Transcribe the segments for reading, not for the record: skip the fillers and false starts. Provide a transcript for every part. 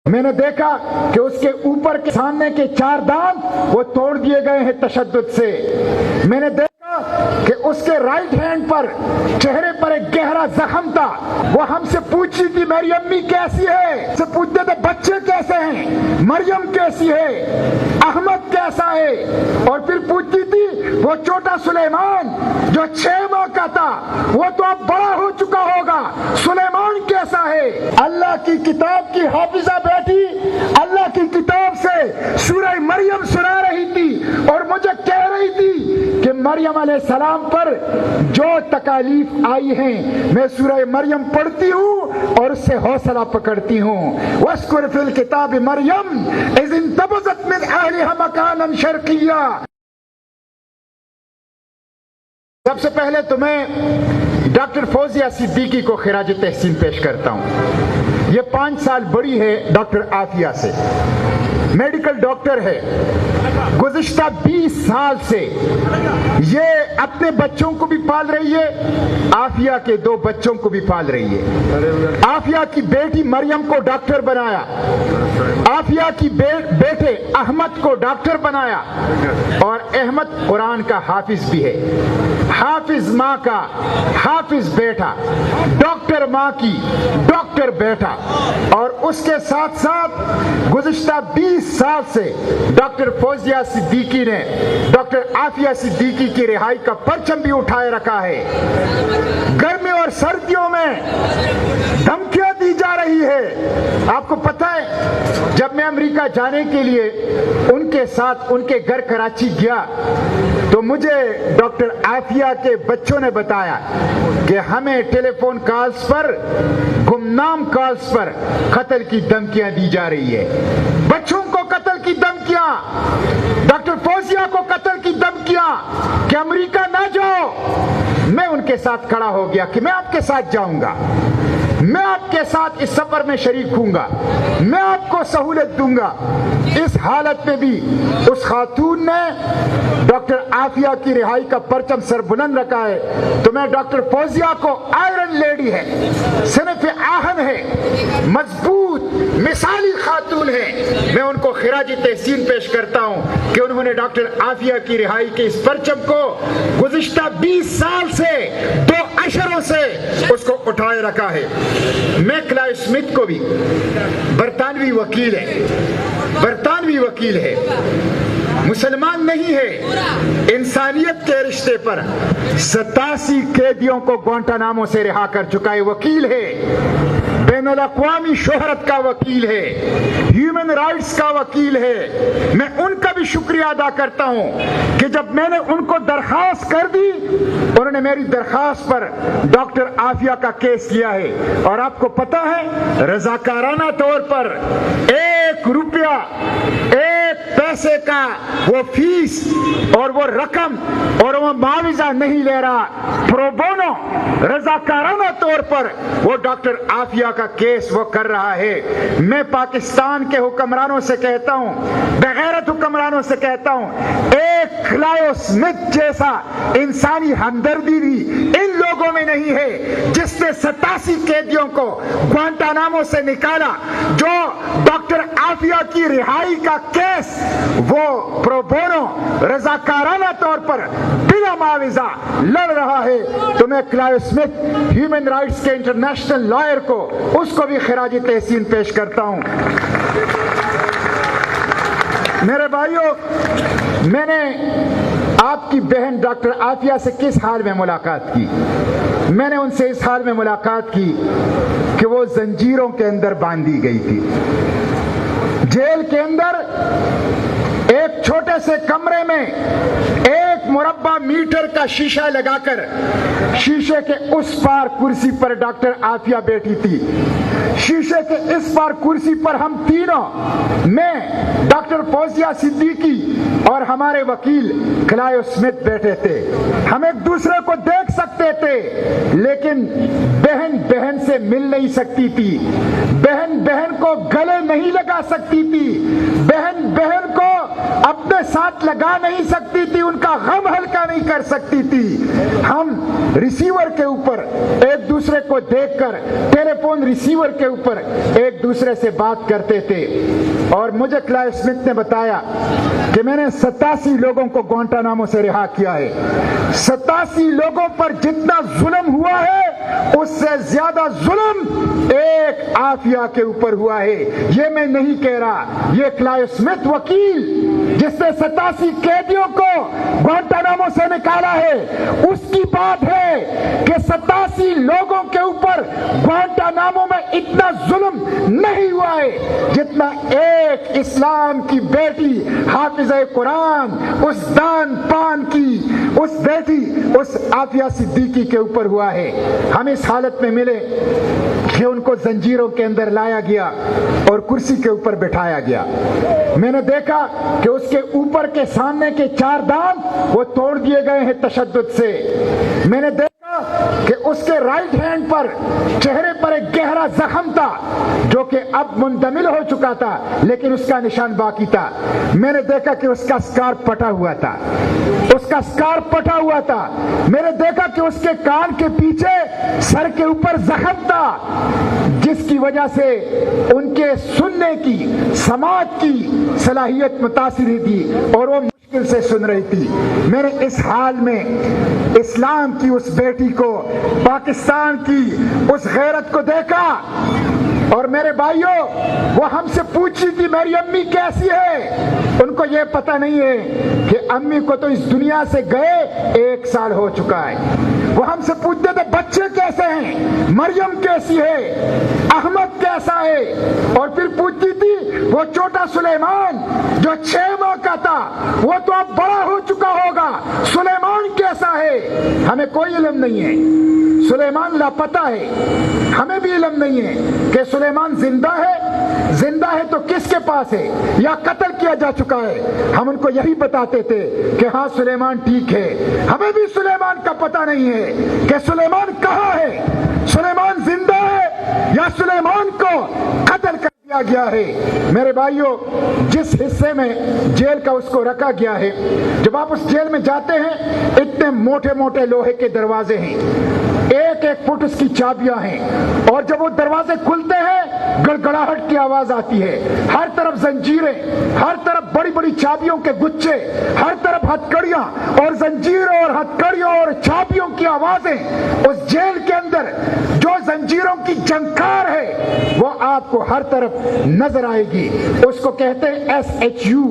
میں نے دیکھا کہ اس کے اوپر کے سامنے کے 4 دانت وہ توڑ دیے گئے ہیں تشدد سے. میں نے دیکھا کہ اس کے رائٹ ہینڈ پر چہرے پر ایک گہرا زخم تھا. وہ ہم سے پوچھی تھی میری امی کیسی ہے, سے پوچھتے تھے بچے کیسے ہیں, مریم کیسی ہے, احمد کیسا ہے, اور پھر پوچھتی تھی وہ چھوٹا سلیمان جو 6 ماہ کا تھا وہ تو اب بڑا ہو چکا ہوگا, سلیمان کیسا ہے. اللہ کی کتاب کی حافظہ بیٹھی اللہ کی کتاب سے سورہ مریم سنا رہی تھی اور مجھے کہہ رہی تھی کہ مریم علیہ السلام پر جو تکالیف آئی ہیں میں سورہ مریم پڑھتی ہوں اور اس سے حوصلہ پکڑتی ہوں. وَاذْكُرْ فِي الْكِتَابِ مَرْيَمَ إِذِ انتبذت مِنْ أَهْلِهَا مَكَانًا شَرْقِيًّا. سب سے پہلے تو میں ڈاکٹر فوزیہ صدیقی کو خراج تحسین پیش کرتا ہوں. یہ 5 سال بڑی ہے ڈاکٹر عافیہ سے, میڈیکل ڈاکٹر ہے. گزشتہ 20 سال سے یہ اپنے بچوں کو بھی پال رہی ہے, عافیہ کے 2 بچوں کو بھی پال رہی ہے. عافیہ کی بیٹی مریم کو ڈاکٹر بنایا, عافیہ کی بیٹے احمد کو ڈاکٹر بنایا, اور احمد قرآن کا حافظ بھی ہے. حافظ ماں کا حافظ بیٹا, ڈاکٹر ماں کی ڈاکٹر بیٹا. اور اس کے ساتھ ساتھ گزشتہ 20 سال سے ڈاکٹر فوزیہ صدیقی نے ڈاکٹر عافیہ صدیقی کی رہائی کا پرچم بھی اٹھائے رکھا ہے. گرمی اور سردیوں میں دھمکیاں دی جا رہی ہے. آپ کو پتہ ہے جب میں امریکہ جانے کے لیے ان کے ساتھ ان کے گھر کراچی گیا تو مجھے ڈاکٹر عافیہ کے بچوں نے بتایا کہ ہمیں ٹیلی فون کالز پر, گمنام کالز پر قتل کی دھمکیاں دی جا رہی ہے. بچوں کو قتل کی دھمکیاں, ڈاکٹر فوزیہ کو قتل کی دھمکیاں کہ امریکہ نہ جاؤ. میں ان کے ساتھ کھڑا ہو گیا کہ میں آپ کے ساتھ جاؤں گا, میں آپ کے ساتھ اس سفر میں شریک ہوں گا, میں آپ کو سہولت دوں گا. اس حالت میں بھی اس خاتون نے ڈاکٹر عافیہ کی رہائی کا پرچم سر بلند رکھا ہے. تو میں ڈاکٹر فوزیہ کو آئرن لیڈی ہے, صنف آہن ہے, مضبوط مثالی خاتون ہے, میں ان کو خراج تحسین پیش کرتا ہوں کہ انہوں نے ڈاکٹر عافیہ کی رہائی کے اس پرچم کو گزشتہ 20 سال سے 2 اشروں سے اس کو اٹھائے رکھا ہے. میں کلائیو اسمتھ کو بھی برطانوی وکیل ہے, برطانوی وکیل ہے, مسلمان نہیں ہے, انسانیت کے رشتے پر 87 قیدیوں کو گوانٹانامو سے رہا کر چکا ہے, وکیل ہے, بین الاقوامی شہرت کا وکیل ہے, ہیومن رائٹس کا وکیل ہے. میں ان کا بھی شکریہ ادا کرتا ہوں کہ جب میں نے ان کو درخواست کر دی انہوں نے میری درخواست پر ڈاکٹر عافیہ کا کیس لیا ہے. اور آپ کو پتہ ہے رضاکارانہ طور پر 1 روپیہ 1 پیسے کا وہ فیس اور وہ رقم اور وہ معاوضہ نہیں لے رہا. پرو بونو رضاکارانہ طور پر وہ ڈاکٹر عافیہ کا کیس وہ کر رہا ہے. میں پاکستان کے حکمرانوں سے کہتا ہوں, بغیرت حکمرانوں سے کہتا ہوں, ایک کلائیو اسمتھ جیسا انسانی ہمدردی بھی ان لوگوں میں نہیں ہے جس نے 87 قیدیوں کو گوانٹانامو سے نکالا. جو ڈاکٹر عافیہ کی رہائی کا کیس وہ پرو بونو رضاکارانہ طور پر بلا معاوضہ لڑ رہا ہے. تو میں کلائیو اسمتھ ہیومن رائٹس کے انٹرنیشنل لائر کو اس کو بھی خراج تحسین پیش کرتا ہوں. میرے بھائیوں, میں نے آپ کی بہن ڈاکٹر عافیہ سے کس حال میں ملاقات کی؟ میں نے ان سے اس حال میں ملاقات کی کہ وہ زنجیروں کے اندر باندھی گئی تھی. جیل کے اندر ایک چھوٹے سے کمرے میں 1 مربع میٹر کا شیشہ لگا کر شیشے کے اس پار کرسی پر ڈاکٹر عافیہ بیٹھی تھی. شیشے کے اس پار کرسی پر ہم تینوں, میں ڈاکٹر فوزیہ صدیقی اور ہمارے وکیل کلائیو اسمتھ بیٹھے تھے. ہم ایک دوسرے کو دیکھ سکتے تھے لیکن بہن بہن سے مل نہیں سکتی تھی, بہن بہن کو گلے نہیں لگا سکتی تھی, بہن بہن کو اپنے ساتھ لگا نہیں سکتی تھی، ان کا غم ہلکا نہیں کر سکتی تھی۔ ہم ریسیور کے اوپر ایک دوسرے کو دیکھ کر، ٹیلی فون ریسیور کے اوپر ایک دوسرے سے بات کرتے تھے۔ اور مجھے کلائیو اسمتھ نے بتایا کہ میں نے 87 لوگوں کو گوانٹانامو سے رہا کیا ہے۔ 87 لوگوں پر جتنا ظلم ہوا ہے اس سے زیادہ ظلم ایک عافیہ کے اوپر ہوا ہے۔ یہ میں نہیں کہہ رہا، یہ کلائیو اسمتھ وکیل جس نے 87 قیدیوں کو گوانٹانامو سے نکالا ہے، اس کی بات ہے کہ 87 لوگوں کے اوپر گوانٹانامو میں اتنا ظلم نہیں ہوا ہے جتنا ایک اسلام کی بیٹی حافظہ قرآن، اس دان پان کی اس بیٹی، اس عافیہ صدیقی کے اوپر ہوا ہے۔ ہم اس حالت میں ملے کہ ان کو زنجیروں کے اندر لایا گیا اور کرسی کے اوپر بٹھایا گیا۔ میں نے دیکھا کہ اس کے اوپر کے سامنے کے 4 دانت وہ توڑ دیے گئے ہیں تشدد سے۔ میں نے دیکھا کہ اس کے رائٹ ہینڈ پر چہرے پر ایک گہرا زخم تھا جو کہ اب مندمل ہو چکا تھا، لیکن اس کا نشان باقی تھا۔ میں نے دیکھا کہ اس کا اسکارف پھٹا ہوا تھا، اس کا اسکارف پھٹا ہوا تھا۔ میں نے دیکھا کہ اس کے کان کے پیچھے سر کے اوپر زخم تھا، جس کی وجہ سے ان کے سننے کی، سماعت کی صلاحیت متاثر تھی اور وہ مشکل سے سن رہی تھی۔ میں نے اس حال میں اسلام کی اس بیٹی کو، پاکستان کی اس غیرت کو دیکھا۔ اور میرے بھائیوں، وہ ہم سے پوچھی تھی میری امی کیسی ہے؟ ان کو یہ پتہ نہیں ہے کہ امی کو تو اس دنیا سے گئے 1 سال ہو چکا ہے۔ وہ ہم سے پوچھتے تھے بچے کیسے ہیں، مریم کیسی ہے، احمد کیسا ہے، اور پھر پوچھتی تھی وہ چھوٹا سلیمان جو 6 ماہ کا تھا، وہ تو اب بڑا ہو چکا ہوگا، سلیمان کیسا ہے؟ ہمیں کوئی علم نہیں ہے، سلیمان لاپتہ ہے۔ ہمیں بھی علم نہیں ہے کہ سلیمان زندہ ہے تو کس کے پاس ہے یا قتل کیا جا چکا ہے۔ ہم ان کو یہی بتاتے تھے کہ ہاں سلیمان ٹھیک ہے۔ ہمیں بھی سلیمان کا پتہ نہیں ہے کہ سلیمان کہاں ہے، سلیمان زندہ ہے یا سلیمان کو قتل کر دیا گیا ہے۔ میرے بھائیوں، جس حصے میں جیل کا اس کو رکھا گیا ہے، جب آپ اس جیل میں جاتے ہیں اتنے موٹے موٹے لوہے کے دروازے ہیں، 1-1 فٹ اس کی چابیاں ہیں، اور جب وہ دروازے کھلتے ہیں گڑگڑاہٹ کی آواز آتی ہے۔ ہر طرف زنجیریں، ہر طرف بڑی بڑی چابیوں کے گچھے، ہر طرف ہتھکڑیاں اور زنجیروں اور ہتھکڑیوں اور چابیوں کی آوازیں۔ اس جیل کے اندر جو زنجیروں کی جھنکار ہے وہ آپ کو ہر طرف نظر آئے گی۔ اس کو کہتے ہیں SHU،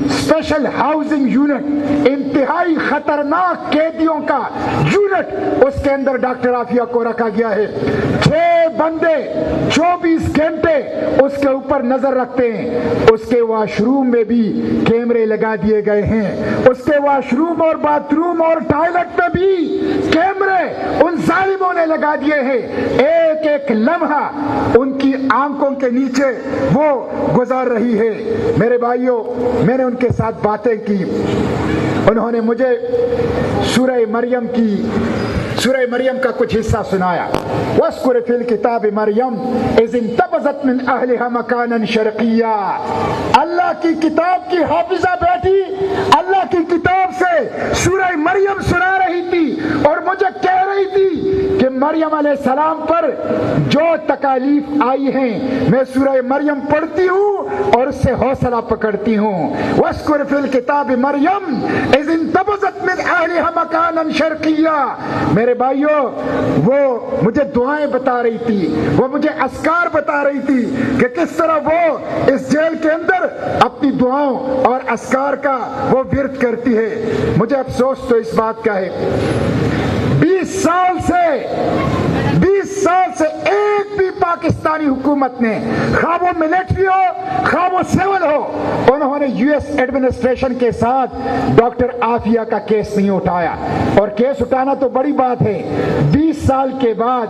اسپیشل ہاؤسنگ یونٹ، انتہائی خطرناک قیدیوں کا یونٹ۔ اس کے اندر ڈاکٹر عافیہ کو رکھا گیا ہے۔ 6 بندے 24 گھنٹے اس کے اوپر نظر رکھتے ہیں۔ اس کے واش روم میں بھی کیمرے لگا دیے گئے ہیں، اس کے واش روم اور باتھ روم اور ٹوائلٹ میں بھی کیمرے ان ظالموں نے لگا دیے ہیں۔ ایک ایک لمحہ ان کی آنکھوں کے نیچے وہ گزار رہی ہے۔ میرے بھائیوں، میں نے ان کے ساتھ باتیں کی، انہوں نے مجھے سورہ مریم کا کچھ حصہ سنایا۔ وَاذْكُرْ فِي الْكِتَابِ مریم اذ انتبذت من اہلها مکانا شرقیا۔ اللہ کی کتاب کی حافظہ بیٹی اللہ کی کتاب سے سورہ مریم سنا رہی تھی اور مجھے کہہ رہی تھی کہ مریم علیہ السلام پر جو تکالیف آئی ہیں میں سورہ مریم پڑھتی ہوں اور اس سے حوصلہ پکڑتی ہوں۔ وَاذْكُرْ فِي الْكِتَابِ مریم اذ انتبذت من اہلها مکانا شرقیا۔ میرے بھائیوں، وہ مجھے دعائیں بتا رہی تھی، وہ مجھے اذکار بتا رہی تھی کہ کس طرح وہ اس جیل کے اندر اپنی دعاؤں اور اذکار کا وہ ورد کرتی ہے۔ مجھے افسوس تو اس بات کا ہے 20 سال سے ایک بھی پاکستانی حکومت نے، خواہ وہ ملٹری ہو خواہ وہ سول ہو، انہوں نے US ایڈمنسٹریشن کے ساتھ ڈاکٹر عافیہ کا کیس نہیں اٹھایا۔ اور کیس اٹھانا تو بڑی بات ہے، 20 سال کے بعد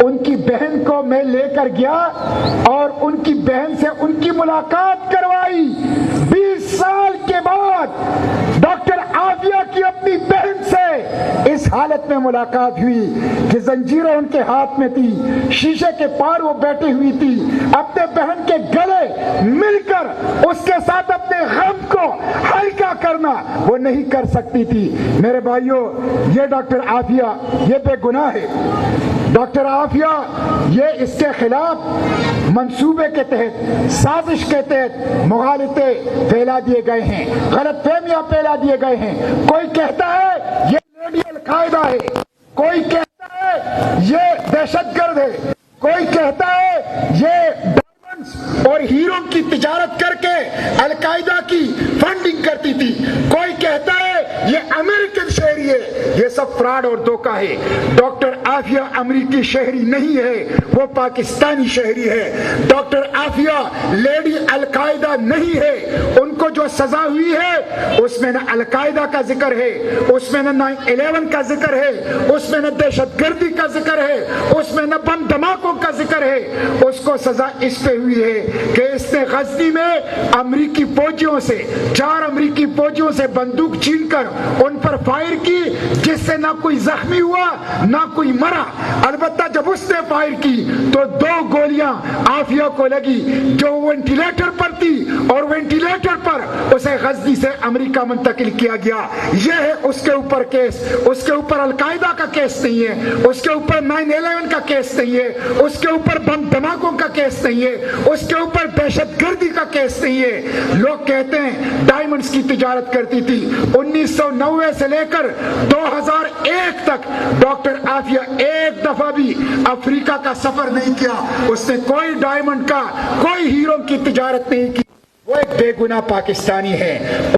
ان کی بہن کو میں لے کر گیا اور ان کی بہن سے ان کی ملاقات کروائی۔ 20 سال کے بعد ڈاکٹر عافیہ کی اپنی بہن سے اس حالت میں ملاقات ہوئی کہ زنجیریں ان کے ہاتھ میں تھی، شیشے کے پار وہ بیٹھی ہوئی تھی، اپنے بہن کے گلے مل کر اس کے ساتھ اپنے غم کو ہلکا کرنا وہ نہیں کر سکتی تھی. میرے بھائیوں یہ ڈاکٹر عافیہ یہ بے گناہ ہے. ڈاکٹر عافیہ یہ اس کے خلاف منصوبے کے تحت سازش کے تحت مغالطے پھیلا دیے گئے ہیں, غلط فہمیاں پھیلا دیے گئے ہیں. کوئی کہتا ہے یہ لیڈی القاعدہ ہے, کوئی کہتا ہے یہ دہشت گرد ہے, کوئی کہتا ہے یہ اور ہیرو کی تجارت کر کے القاعدہ کی فنڈنگ کرتی تھی, کوئی کہتا ہے یہ امریکن شہری ہے. یہ سب فراڈ اور دھوکہ ہے. ڈاکٹر عافیہ امریکی شہری نہیں ہے, وہ پاکستانی شہری ہے. ڈاکٹر عافیہ لیڈی القاعدہ نہیں ہے. ان کو جو سزا ہوئی ہے اس میں نہ القاعدہ کا ذکر ہے, اس میں نہ 9/11 کا ذکر ہے, اس میں نہ دہشت گردی کا ذکر ہے, اس میں نہ بم دھماکوں کا ذکر ہے. اس کو سزا اس پہ ہوئی ہے کہ اس نے غزنی میں امریکی فوجیوں سے 4 امریکی فوجیوں سے بندوق چھین کر ان پر فائر کی, جس سے نہ کوئی زخمی ہوا نہ کوئی مرا. البتہ جب اس نے فائر کی تو 2 گولیاں عافیہ کو لگی جو وینٹیلیٹر پر تھی, اور وینٹیلیٹر پر اسے غزنی سے امریکہ منتقل کیا گیا. یہ ہے اس کے اوپر کیس. اس کے اوپر القاعدہ کا کیس نہیں ہے, اس کے اوپر 9/11 کا کیس نہیں ہے, اس کے اوپر بم دھماکوں کا کیس نہیں ہے, اس کے اوپر دہشت گردی کا کیس نہیں ہے. لوگ کہتے ہیں ڈائمنڈز کی تجارت کرتی تھی. 1990 سے لے کر 2001 تک ڈاکٹر عافیہ ایک دفعہ بھی افریقہ کا سفر نہیں کیا. اس نے کوئی ڈائمنڈ کا کوئی ہیرو کی تجارت نہیں کی. وہ ایک بے گناہ پاکستانی ہے.